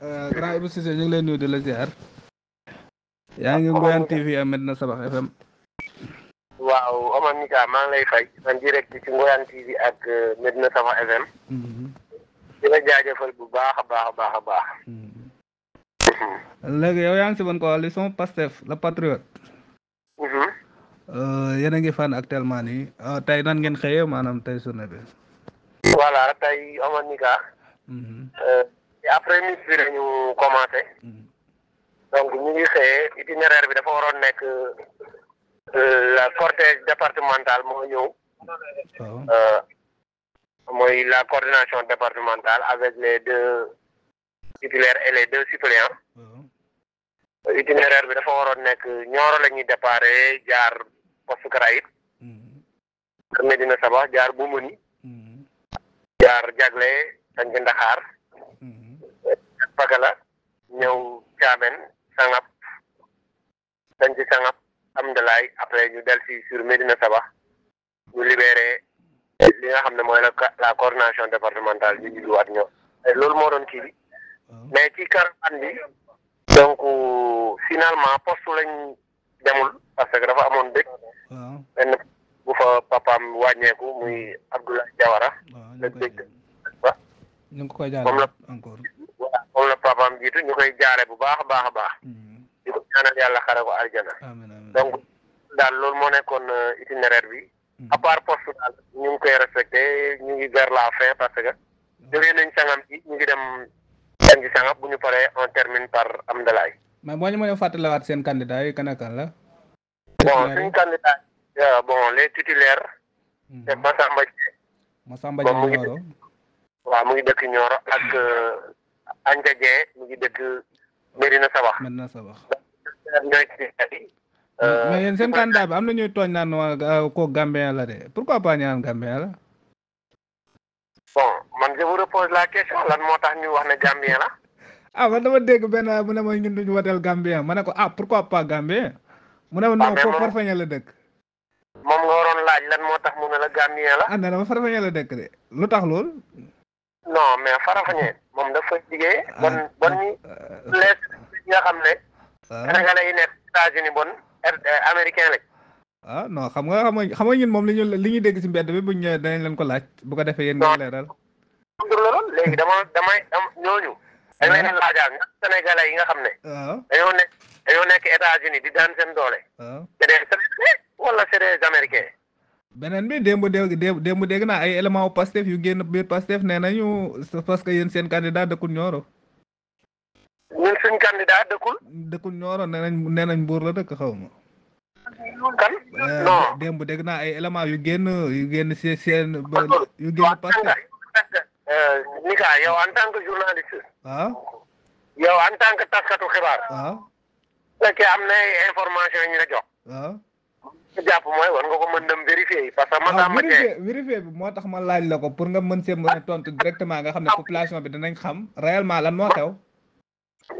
grand Ibou Cissé ñu ngi lay nuyu di la ziar. yaa ngi Ngoyane TV ak Medina Sabax FM. waaw Omar Mika maa ngi lay fay en direct ci Ngoyane TV ak Medina Sabax FM. di la jaajëfal bu baax a baax a baax a baax. léegi yow yaa ngi si bonne coalition Pastef la Patriote. yéen a ngi fan actuellement nii tey nan ngeen xëyee maanaam tey journée bi. voilà tey Omar Mika. après midi bi lañu commencé. donc ñu ngi xëyee itinéraire bi dafa waroon nekk la cortège départemental moo ñëw. mooy la coordination départementale avec les deux titulaires et les deux suppléants. itinéraire bi dafa waroon nekk Nioro la ñuy déparé jaar poste Karaït. Medina Sabax jaar Bumuni. jaar Jagle Sanc Ndaxaar. Pakala ñëw Thiamène Sangap Sanc Sangap Amdalaay après ñu del si sur Medina Sabax ñu libéré li nga xam ne mooy la coordination départementale ñu judduwaat ñoo loolu moo doon kii bi mais ci caravane bi donc finalement poste lañ demul parce que dafa amoon dëj benn bu fa papaam wàññeeku muy Abdoulaye Diawara la dëj ba ñu ngi ko koy jaale encore moom la papaam jiitu ñu koy jaare bu baax a baax a baax di ko ñaanal yàlla xare ko aljana donc daal loolu moo nekkoon itinéraire bi à part poste daal ñu ngi koy respecté ñu ngi vers la fin parce que jógee nañ sangam ci ñu ngi dem ci sangam bu ñu paree on termine par Amdalaay. mais boo ñu mënee fàttaliwaat seen candidat yi kan ak kan la. bon suñu candidat bon les titulaires. c'est Massamba Dieng. Massamba Dieng Nioro. waaw mu ngi dëkk Nioro ak Anta Dieng mu ngi dëkk Medina Sabax. Medina Sabax. ñooy titulaires yi. mais yéen seen candidat bi am na ñuy tooñ naan waa kooku Gambien la de pourquoi pas ñu naan Gambien la. bon man je vous repose la question lan moo tax ñu wax ne Gambien la. ah man dama dégg benn mu ne ma ñun duñu woteel Gambien ma ne ko ah pourquoi pas Gambien. mu ne ma non foofu Farfeñe la dëkk. moom nga waroon laaj lan moo tax mu ne la Gambien la. ah nee na ma Farfeñe la dëkk de lu tax lool. non mais Farfeñe moom dafa liggéey. bon ñi les nga xam ne. Sénégalais yi nekk États-Unis bon américain lañ. ah non xam nga ñun moom li ñu dégg si mbedd bi buñ ñëwee danañ leen ko laaj bu ko defee yéen ngeen leeral. loolu léegi damay ñooñu. dañ leen laajaat ndax sénégalais yi nga xam ne. dañoo nekk États-Unis di daan seen doole. c'est des Sénégalais wala c'est des américains. beneen bi démb dégg naa ay éléments Pastef yu génn biir Pastef nee nañu parce que yéen seen candidat dëkkul Nioro. ñun suñ candidat dëkkul Nioro nee nañ Mbour la dëkk xaw ma. kan non démb dégg naa ay éléments yu génn si seen yu génn Pastef. Nika yow en tant que journaliste. waaw. yow en tant que taskatu xibaar. waaw. fekkee am na ay information yi ñu la jox. waaw. jàpp mooy war nga ko mën dem vérifier parce que Massamba Dieng vérifier bi moo tax ma laaj la ko pour nga mën see mën a tontu directement nga xam ne population bi dinañ xam réellement lan moo xew.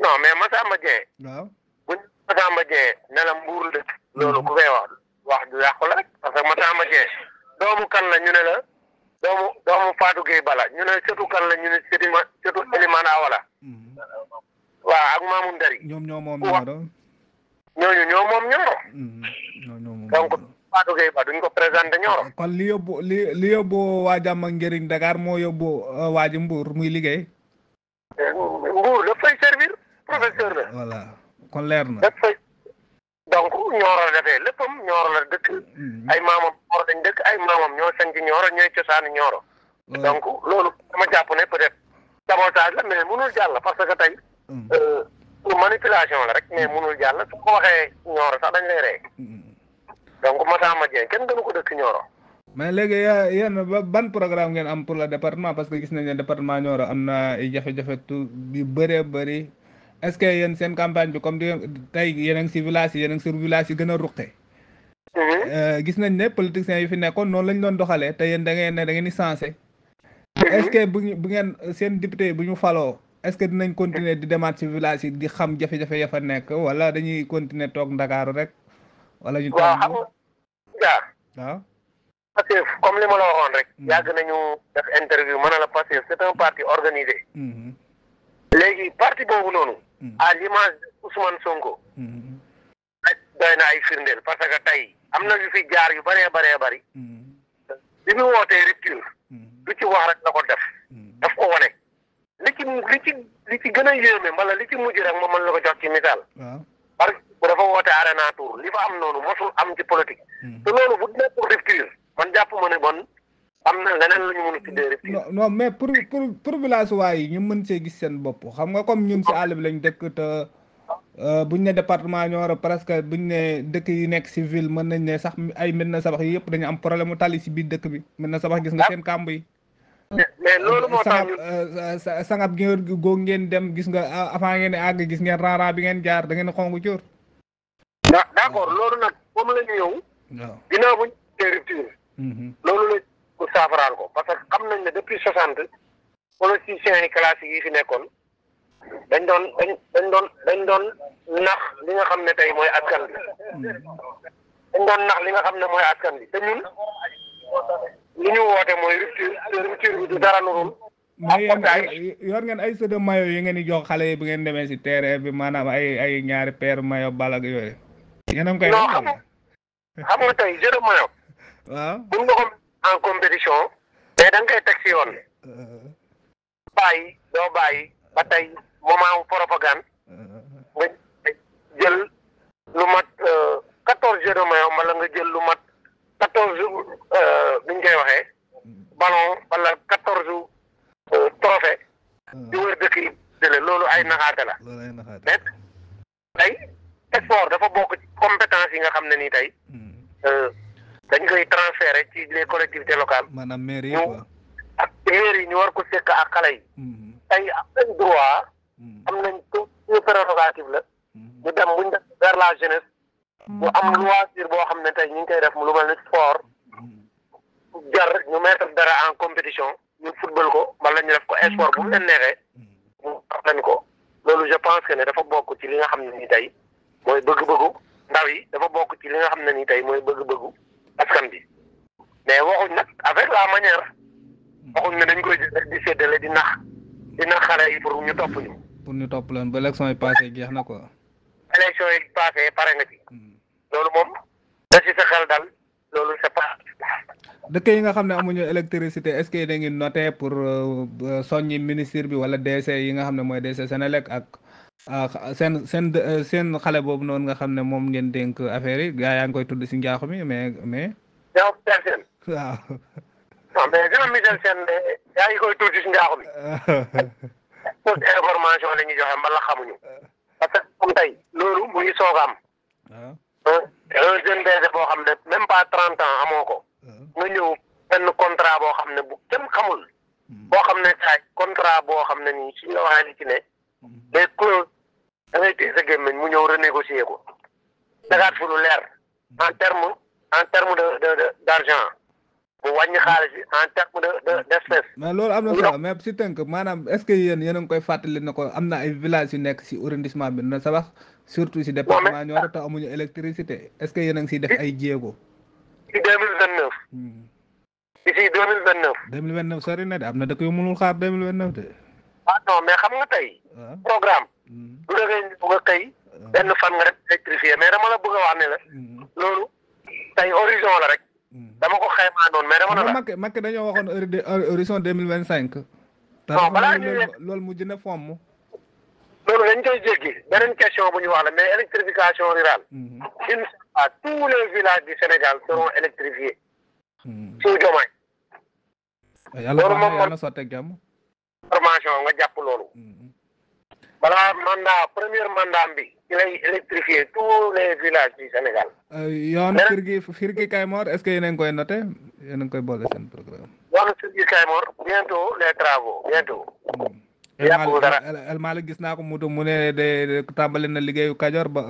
non mais Massamba Dieng. waaw. buñ Massamba Dieng ne la Mbuur dëkk loolu ku koy wax du yàqu la rek parce que Massamba Dieng doomu kan la ñu ne la doomu Fatou Gueye Bala ñu ne sëtu kan la ñu ne sëtu Elimane Awala. waaw ak Mamoun Dari. ñoom ñoo moom Nioro. ñooñu ñoo moom Nioro. donc Fatou Gueye Ba duñ ko présenté Nioro. kon li yóbbu waa Jàmm ak Njëriñ Dakar moo yóbbu waa ji Mbour muy liggéey. Mbour daf fay servir professeur la. voilà kon leer na. daf fay donc Nioro la defee léppam Nioro la dëkk. ay maamam Nioro lañ dëkk ay maamam ñoo sanc Nioro ñooy cosaanu Nioro. donc loolu dama jàpp ne peut-être sabotage la mais mënul jàll parce que tey. manipulation la rek mais mënul jàll su ko waxee Nioro sax dañ lay rey. donc Massamba Dieng kenn gënu ko dëkk Nioro. mais léegi yéen ban programme ngeen am pour le département parce que gis nañ ne département Nioro am na ay jafe-jafe yu bëree bëri est-ce que yéen seen campagne bi comme tey yéen a ngi si village yi yéen a ngi si village yi gën a ruqe. gis nañ ne politiciens yi fi nekkoon noonu lañ doon doxalee te yéen da ngeen di sensé. est-ce que bu ngeen seen député bu ñu faloo est-ce que dinañ continuer di demaat ci village yi di xam jafe-jafe ya fa nekk wala dañuy continuer toog Ndakaaru rek wala ñu. waaw xam nga. waaw. Pastef comme li ma la waxoon rek. yàgg nañu def interview mën na la Pastef c'est un parti organisé. léegi parti boobu noonu à l'image de Ousmane Sonko doy na ay firndeel parce que tey am na yu fi jaar yu bëree bëri bi mu wootee rupture lu ci wax rek la ko daf ko wane li ci gën a yéeme mbala li ci mujj rek ma mën la ko jox ci misaal parce que dafa woote Arena Tour li fa am noonu mosul am ci politique te loolu bu dee pour rupture man jàpp ma ne bon am na leneen lu ñu mën a tuddee rupture non mais pour village waay yi ñu mën see gis seen bopp xam nga comme ñun si àll bi lañ dëkk te buñ ne département Nioro presque buñ ne dëkk yi nekk si ville mën nañ ne sax ay Médina Sabax yi yëpp dañu am problème mu tali si biir dëkk bi Médina Sabax gis nga seen kàmb yi mais loolu moo tax sangab góog ngeen dem gis nga avant ngeen àgg gis ngeen rang bi ngeen jaar da ngeen xongu cóor d'accord loolu nag moom la ñu ñëw waaw ginnaaw buñ tee rupture loolu la pour saafaraal ko parce que xam nañ ne depuis 60 politiciens yi classiques yi fi nekkoon dañ doon nax li nga xam ne tey mooy askan bi dañ doon nax li nga xam ne mooy askan bi te ñun li ñu woote mooy rupture bi du dara nurul mais yéen yor ngeen ay sëdd maillot yi ngeen di jox xale yi bu ngeen demee si terrain bi maanaam ay ñaari paire maillot bal ak yooyu yéen a ngi koy non xam nga tey jeu de maillot waaw buñ nga ko en compétition mais da nga koy teg si yoon doo bàyyi ba tey moment wu propagande nga jël lu mat 14 jeux de maillot wala nga jël lu mat 14 biñ koy waxee ballon wala 14 trophée di wër dëkk yi dële loolu ay naxaate la mais tey sport dafa bokk ci compétence yi nga xam ne nii tey dañ koy transféré ci les collectivités locales maanaam mairie yi quoi ak mairie yi ñu war ko sekk ak xale yi tey am nañ droit am nañ tout prérogative la ñu dem buñ def vers la jeunesse ñu am loisir boo xam ne tey ñu ngi koy def lu mel ni sport jar ñu mettre dara en compétition ñu football ko wala ñu def ko sport bu mu leen neexee ñu wax leen ko loolu je pense que ne dafa bokk ci li nga xam ne ni tey mooy bëgg-bëggu ndaw yi dafa bokk ci li nga xam ne ni tey mooy bëgg-bëggu askan bi mais waxuñ nag avec la manière waxuñ ne dañ koy jël rek di séddale di nax xale yi pour ñu topp ñu. pour ñu topp leen ba élection yi passé jeex na quoi. élection yi passé pare nga ci. loolu moom da ci sa xel dal loolu c'est pas. dëkk yi nga xam ne amuñu électricité est-ce que da ngeen noté pour soññi ministre bi wala DC yi nga xam ne mooy DC Senelec ak seen xale boobu noonu nga xam ne moom ngeen dénk affaire yi gaa yaa ngi koy tudd si njaaxu mi mais. yow Michel Sène. waaw. non mais gën a Michel Sène yaa ngi koy tudd si njaaxu mi. toute information la ñuy joxe mbala xamuñu. parce que comme tey loolu mu ngi soog a am. waaw. un jeune DG boo xam ne même pas 30 ans amoo ko. nga ñëw benn contrat boo xam ne bu kenn xamul. boo xam ne saay contrat boo xam ne nii suñu la waxee li ci ne. les clauses da ngay téye sa gémmiñ mu ñëw renégocier ko. dagaat fu lu leer. en terme d'argent. bu wàññi xaalis bi en terme d'espèce. mais loolu am na solo mais si tënk maanaam est-ce que yéen a ngi koy fàttali ne ko am na ay villages yu nekk si arrondissement bi na sabax surtout si département Nioro te amuñu électricité est-ce que yéen a ngi siy def ay jéego. ci 2029. ici 2029. 2029 sori na de am na dëkk yu mënul xaar 2029 de. ah non mais xam nga tey. programme. du da ngay bëgg a xëy. benn fan nga rek électrifié mais dama la bëgg a wax ne la. loolu tey horizon la rek. dama ko xaymaa noonu mais dama ne la. Macky dañoo waxoon horizon 2025. non balaa ñuy loolu mujj na fomm. loolu dañ koy jéggi beneen question bu ñu wax la mais électrification rurale. Inch'Allah tous les villages du Sénégal seront électrifiés. suñu Diomaye. yàlla na sotteeg jàmm. formation nga jàpp loolu. balaa premier mandat bi ci lay électrifier tous les villages du Sénégal. yoonu Firgi Kaymoor est-ce que yéen a ngi koy noté yéen a ngi koy boole seen programme. yoonu Firgi Kaymoor bientôt les travaux bientôt. El Malick gis naa ko mu ne de tàmbali na liggéeyu Kajoor ba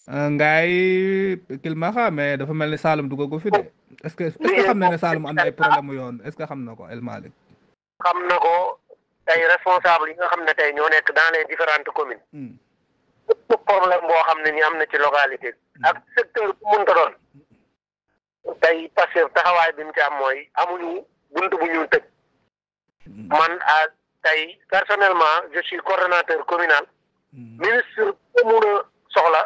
ngaay Kilmaxa mais dafa mel ni Saloum dugg ko fi de est-ce que xam na ne Saloum am na ay problème yoon est-ce que xam na ko El Malick. xam na ko tey responsable yi nga xam ne tey ñoo nekk dans les différentes communes. tout problème boo xam ne ni am na ci localité ak secteur bu mënta doon. tey parce que taxawaay bi mu ci am mooy amuñu buntu bu ñu tëj. man à tey personnellement je suis coordonnateur communal ministre bu mun a soxla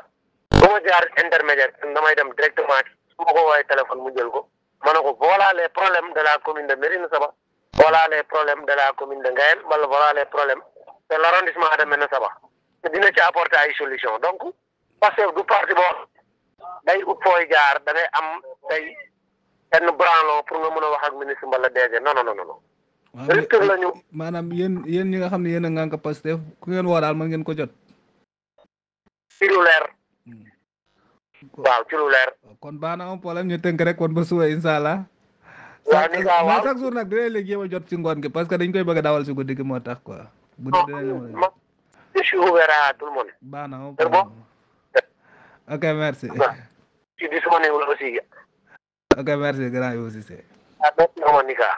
bu ma jaar intermédiaire damay dem directement su ma ko woowee téléphone mu jël ko ma ne ko voilà les problèmes de la commune de Médina Sabakh voilà les problèmes de la commune de Ngayène wala voilà les problèmes de l'arrondissement de Médina Sabakh te dina ci apporter ay solution donc parce que du parti boo day ut fooy jaar da ngay am day benn branlon pour nga mën a wax ak ministre mbala DG non non non non. rupture la ñu. maanaam yéen ñi nga xam ne yéen a ngànk Pastef ku ngeen woo daal mën ngeen ko jot. ci lu leer. waaw ci lu leer. kon baax na am problème ñu tënk rek kon ba suba incha allah. waaw ni nga waaw chaque jour nag dinañ la jéem a jot ci ngoon gi parce que dañ koy bëgg a dawal si guddi gi moo tax quoi. guddi dinañ la je suis ouvert à tout le monde. baax na am c'est bon. ok merci. je suis disponible aussi. ok merci grand Youssi Seye. ah merci Monika.